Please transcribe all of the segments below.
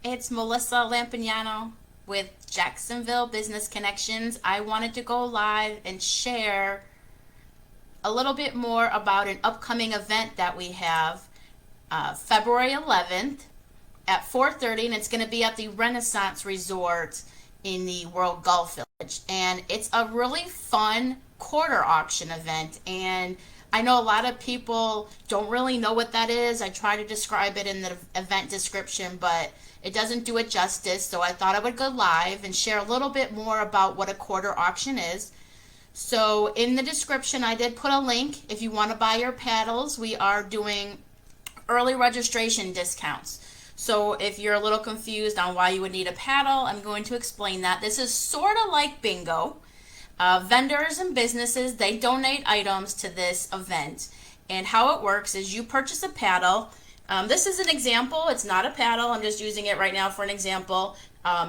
It's Melissa Lampignano with Jacksonville Business Connections. I wanted to go live and share a little bit more about an upcoming event that we have February 11th at 4:30, and it's going to be at the Renaissance Resort in the World Golf Village. And it's a really fun quarter auction event, and I know a lot of people don't really know what that is. I try to describe it in the event description, but it doesn't do it justice, so I thought I would go live and share a little bit more about what a quarter auction is. So in the description, I did put a link. If you want to buy your paddles, we are doing early registration discounts. So if you're a little confused on why you would need a paddle, I'm going to explain that. This is sort of like bingo. Vendors and businesses, they donate items to this event. And how it works is you purchase a paddle. This is an example. It's not a paddle. I'm just using it right now for an example.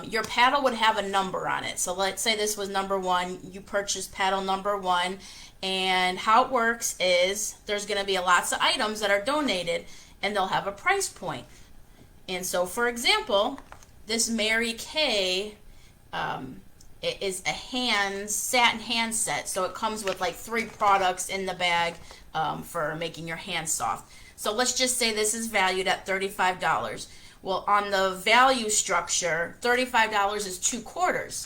Your paddle would have a number on it. So let's say this was number 1. You purchase paddle number 1. And how it works is there's going to be lots of items that are donated, and they'll have a price point. And so, for example, this Mary Kay, it is a satin hand set. So it comes with like 3 products in the bag for making your hands soft. So let's just say this is valued at $35. Well, on the value structure, $35 is 2 quarters.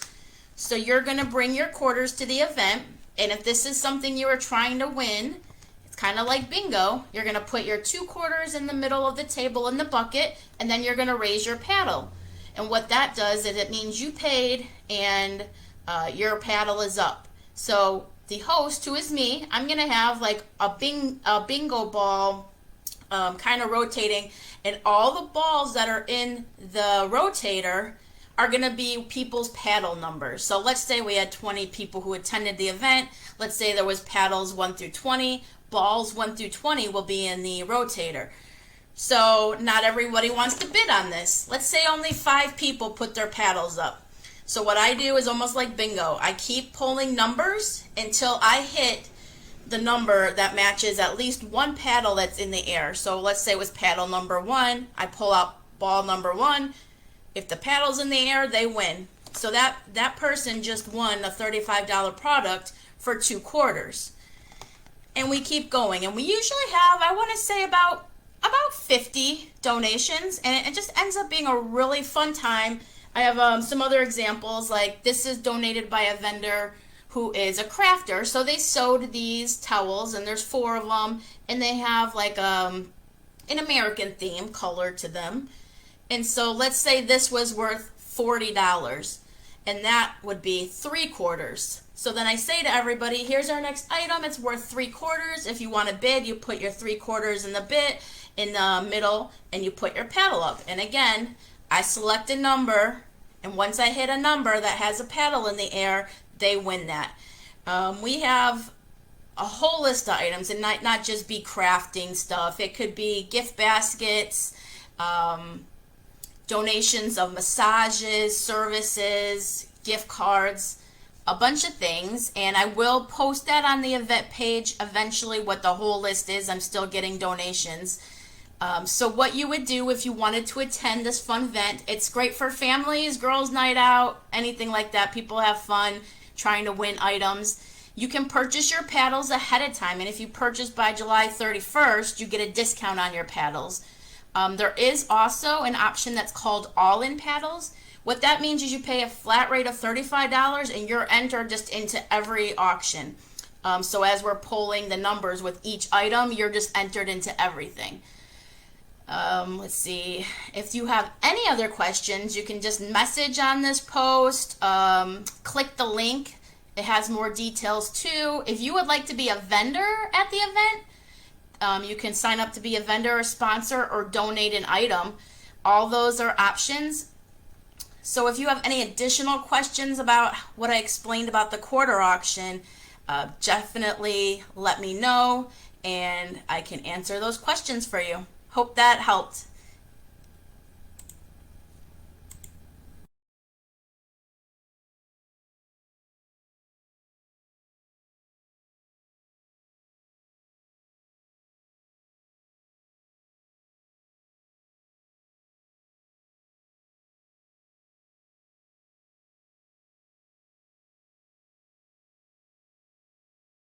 So you're going to bring your quarters to the event, and if this is something you are trying to win, it's kind of like bingo. You're going to put your 2 quarters in the middle of the table in the bucket, and then you're going to raise your paddle. And what that does is it means you paid and your paddle is up. So the host, who is me, I'm going to have like a bingo ball kind of rotating, and all the balls that are in the rotator are going to be people's paddle numbers. So let's say we had 20 people who attended the event. Let's say there was paddles 1 through 20. Balls 1 through 20 will be in the rotator. So not everybody wants to bid on this. Let's say only 5 people put their paddles up. So what I do is almost like bingo. I keep pulling numbers until I hit the number that matches at least 1 paddle that's in the air. So let's say it was paddle number 1. I pull out ball number 1. If the paddle's in the air, they win. So that person just won a $35 product for 2 quarters. And we keep going. And we usually have, I want to say, about 50 donations. And it just ends up being a really fun time. I have some other examples, like this is donated by a vendor who is a crafter. So they sewed these towels, and there's 4 of them, and they have like an American theme color to them. And so let's say this was worth $40, and that would be 3 quarters. So then I say to everybody, here's our next item. It's worth 3 quarters. If you want to bid, you put your 3 quarters in the bit in the middle, and you put your paddle up. And again, I select a number, and once I hit a number that has a paddle in the air, they win that. We have a whole list of items, and not just be crafting stuff. It could be gift baskets, donations of massages, services, gift cards, a bunch of things. And I will post that on the event page eventually, what the whole list is. I'm still getting donations. So what you would do if you wanted to attend this fun event, it's great for families, girls' night out, anything like that. People have fun trying to win items. You can purchase your paddles ahead of time, and if you purchase by July 31st, you get a discount on your paddles. There is also an option that's called all-in paddles. What that means is you pay a flat rate of $35, and you're entered just into every auction. So as we're pulling the numbers with each item, you're just entered into everything. Let's see. If you have any other questions, you can just message on this post. Click the link. It has more details too. If you would like to be a vendor at the event, you can sign up to be a vendor or sponsor or donate an item. All those are options. So if you have any additional questions about what I explained about the quarter auction, definitely let me know, and I can answer those questions for you. Hope that helped.